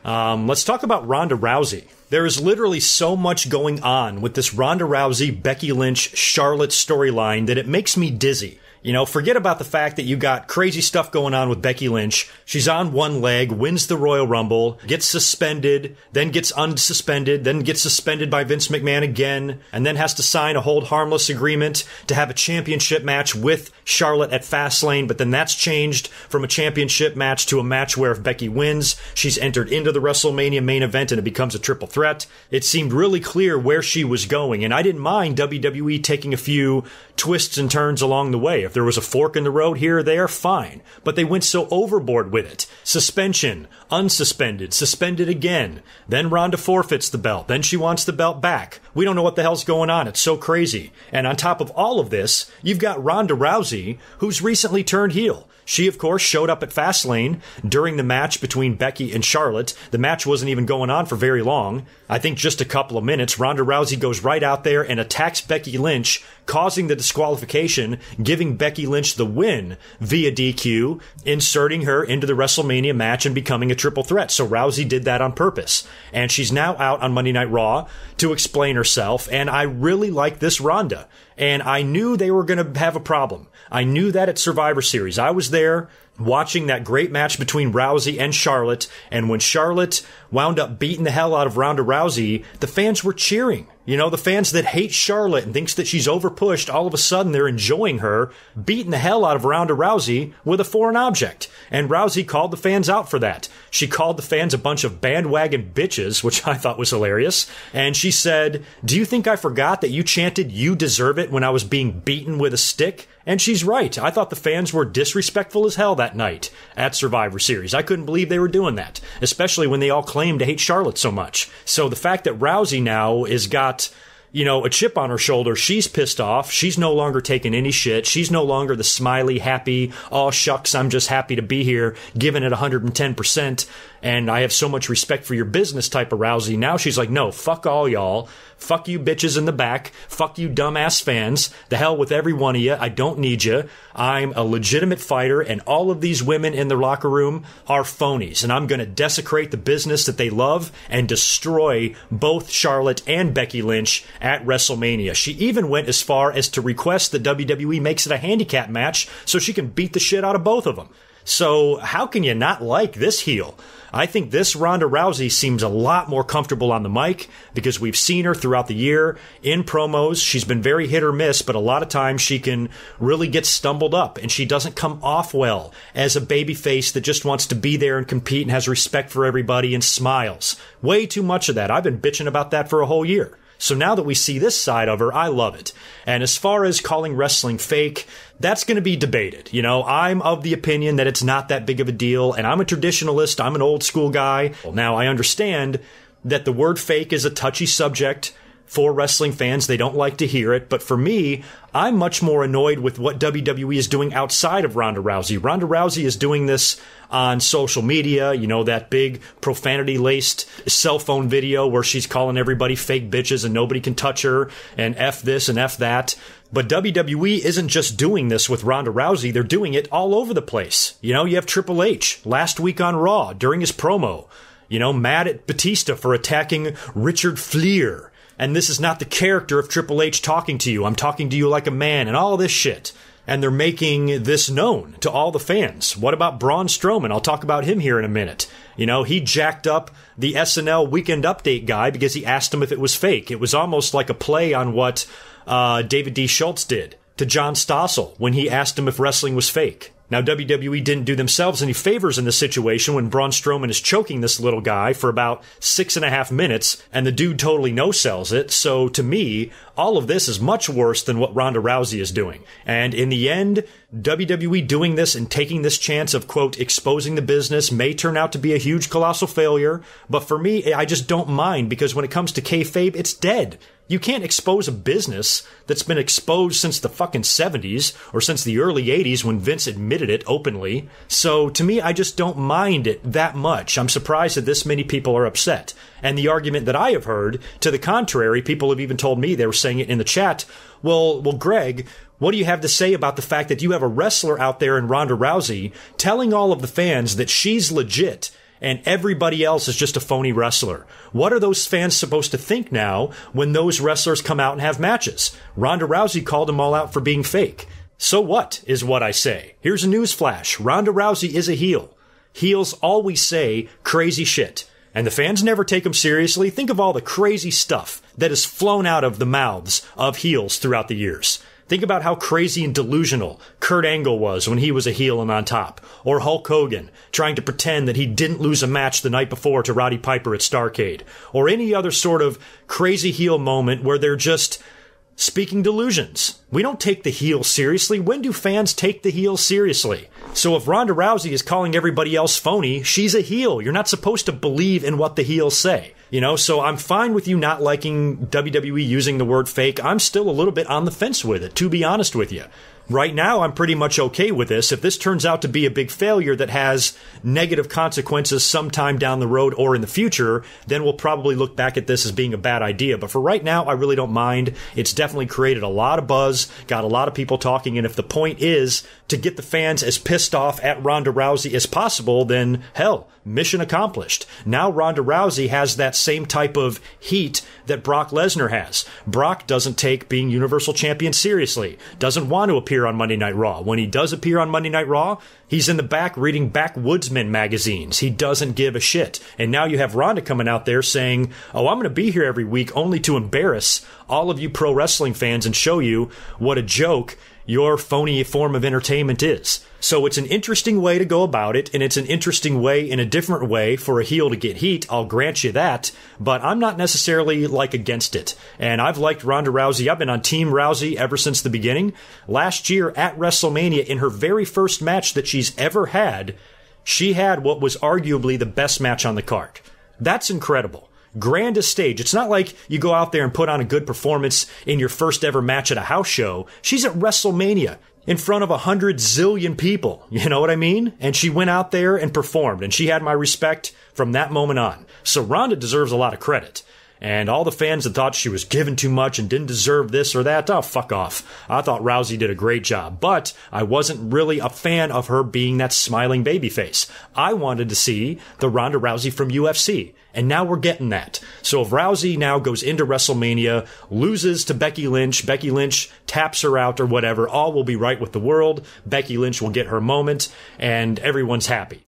Let's talk about Ronda Rousey. There is literally so much going on with this Ronda Rousey, Becky Lynch, Charlotte storyline that it makes me dizzy. You know, forget about the fact that you got crazy stuff going on with Becky Lynch. She's on one leg, wins the Royal Rumble, gets suspended, then gets unsuspended, then gets suspended by Vince McMahon again, and then has to sign a hold harmless agreement to have a championship match with Charlotte at Fastlane, but then that's changed from a championship match to a match where if Becky wins, she's entered into the WrestleMania main event and it becomes a triple threat. It seemed really clear where she was going, and I didn't mind WWE taking a few twists and turns along the way. If there was a fork in the road here or there, fine. But they went so overboard with it. Suspension, unsuspended, suspended again. Then Ronda forfeits the belt. Then she wants the belt back. We don't know what the hell's going on. It's so crazy. And on top of all of this, you've got Ronda Rousey, who's recently turned heel. She, of course, showed up at Fastlane during the match between Becky and Charlotte. The match wasn't even going on for very long. I think just a couple of minutes. Ronda Rousey goes right out there and attacks Becky Lynch, causing the disqualification, giving Becky Lynch the win via DQ, inserting her into the WrestleMania match and becoming a triple threat. So Rousey did that on purpose. And she's now out on Monday Night Raw to explain herself. And I really like this Ronda. And I knew they were going to have a problem. I knew that at Survivor Series. I was there watching that great match between Rousey and Charlotte. And when Charlotte wound up beating the hell out of Ronda Rousey, the fans were cheering. You know, the fans that hate Charlotte and thinks that she's overpushed, all of a sudden they're enjoying her beating the hell out of Ronda Rousey with a foreign object. And Rousey called the fans out for that. She called the fans a bunch of bandwagon bitches, which I thought was hilarious. And she said, "Do you think I forgot that you chanted 'you deserve it' when I was being beaten with a stick?" And she's right. I thought the fans were disrespectful as hell that night at Survivor Series. I couldn't believe they were doing that, especially when they all claimed to hate Charlotte so much. So the fact that Rousey now is got, you know, a chip on her shoulder, she's pissed off. She's no longer taking any shit. She's no longer the smiley, happy, oh shucks, I'm just happy to be here, giving it 110%. And I have so much respect for your business type of Rousey. Now she's like, no, fuck all y'all. Fuck you bitches in the back. Fuck you dumbass fans. The hell with every one of you. I don't need you. I'm a legitimate fighter, and all of these women in their locker room are phonies. And I'm going to desecrate the business that they love and destroy both Charlotte and Becky Lynch at WrestleMania. She even went as far as to request that WWE makes it a handicap match so she can beat the shit out of both of them. So how can you not like this heel? I think this Ronda Rousey seems a lot more comfortable on the mic because we've seen her throughout the year in promos. She's been very hit or miss, but a lot of times she can really get stumbled up, and she doesn't come off well as a babyface that just wants to be there and compete and has respect for everybody and smiles. Way too much of that. I've been bitching about that for a whole year. So now that we see this side of her, I love it. And as far as calling wrestling fake, that's going to be debated. You know, I'm of the opinion that it's not that big of a deal, and I'm a traditionalist. I'm an old school guy. Now, I understand that the word fake is a touchy subject for wrestling fans. They don't like to hear it. But for me, I'm much more annoyed with what WWE is doing outside of Ronda Rousey. Ronda Rousey is doing this on social media, you know, that big profanity-laced cell phone video where she's calling everybody fake bitches and nobody can touch her and F this and F that. But WWE isn't just doing this with Ronda Rousey. They're doing it all over the place. You know, you have Triple H last week on Raw during his promo, you know, mad at Batista for attacking Richard Fleur. And this is not the character of Triple H talking to you. I'm talking to you like a man and all this shit. And they're making this known to all the fans. What about Braun Strowman? I'll talk about him here in a minute. You know, he jacked up the SNL Weekend Update guy because he asked him if it was fake. It was almost like a play on what David D. Schultz did to John Stossel when he asked him if wrestling was fake. Now, WWE didn't do themselves any favors in this situation when Braun Strowman is choking this little guy for about 6.5 minutes, and the dude totally no-sells it. So, to me, all of this is much worse than what Ronda Rousey is doing. And in the end, WWE doing this and taking this chance of, quote, exposing the business may turn out to be a huge, colossal failure. But for me, I just don't mind, because when it comes to kayfabe, it's dead. You can't expose a business that's been exposed since the fucking 70s or since the early 80s when Vince admitted it openly. So to me, I just don't mind it that much. I'm surprised that this many people are upset. And the argument that I have heard, to the contrary, people have even told me, they were saying it in the chat, well, Greg, what do you have to say about the fact that you have a wrestler out there in Ronda Rousey telling all of the fans that she's legit and everybody else is just a phony wrestler. What are those fans supposed to think now when those wrestlers come out and have matches? Ronda Rousey called them all out for being fake. So what, is what I say. Here's a news flash. Ronda Rousey is a heel. Heels always say crazy shit. And the fans never take them seriously. Think of all the crazy stuff that has flown out of the mouths of heels throughout the years. Think about how crazy and delusional Kurt Angle was when he was a heel and on top. Or Hulk Hogan trying to pretend that he didn't lose a match the night before to Roddy Piper at Starrcade. Or any other sort of crazy heel moment where they're just speaking delusions. We don't take the heel seriously. When do fans take the heel seriously? So if Ronda Rousey is calling everybody else phony, she's a heel. You're not supposed to believe in what the heels say. So I'm fine with you not liking WWE using the word fake. I'm still a little bit on the fence with it, to be honest with you. Right now, I'm pretty much okay with this. If this turns out to be a big failure that has negative consequences sometime down the road or in the future, then we'll probably look back at this as being a bad idea. But for right now, I really don't mind. It's definitely created a lot of buzz, got a lot of people talking, and if the point is to get the fans as pissed off at Ronda Rousey as possible, then hell, mission accomplished. Now Ronda Rousey has that same type of heat that Brock Lesnar has. Brock doesn't take being Universal Champion seriously, doesn't want to appear on Monday Night Raw. When he does appear on Monday Night Raw, he's in the back reading Backwoodsman magazines. He doesn't give a shit. And now you have Ronda coming out there saying, oh, I'm going to be here every week only to embarrass all of you pro wrestling fans and show you what a joke your phony form of entertainment is. So it's an interesting way to go about it, and it's an interesting way in a different way for a heel to get heat, I'll grant you that, but I'm not necessarily, against it. And I've liked Ronda Rousey. I've been on Team Rousey ever since the beginning. Last year at WrestleMania, in her very first match that she's ever had, she had what was arguably the best match on the card. That's incredible. Grandest stage. It's not like you go out there and put on a good performance in your first ever match at a house show. She's at WrestleMania in front of 100 zillion people. You know what I mean? And she went out there and performed, and she had my respect from that moment on. So Ronda deserves a lot of credit. And all the fans that thought she was giving too much and didn't deserve this or that, oh, fuck off. I thought Rousey did a great job, but I wasn't really a fan of her being that smiling babyface. I wanted to see the Ronda Rousey from UFC, and now we're getting that. So if Rousey now goes into WrestleMania, loses to Becky Lynch taps her out or whatever, all will be right with the world. Becky Lynch will get her moment, and everyone's happy.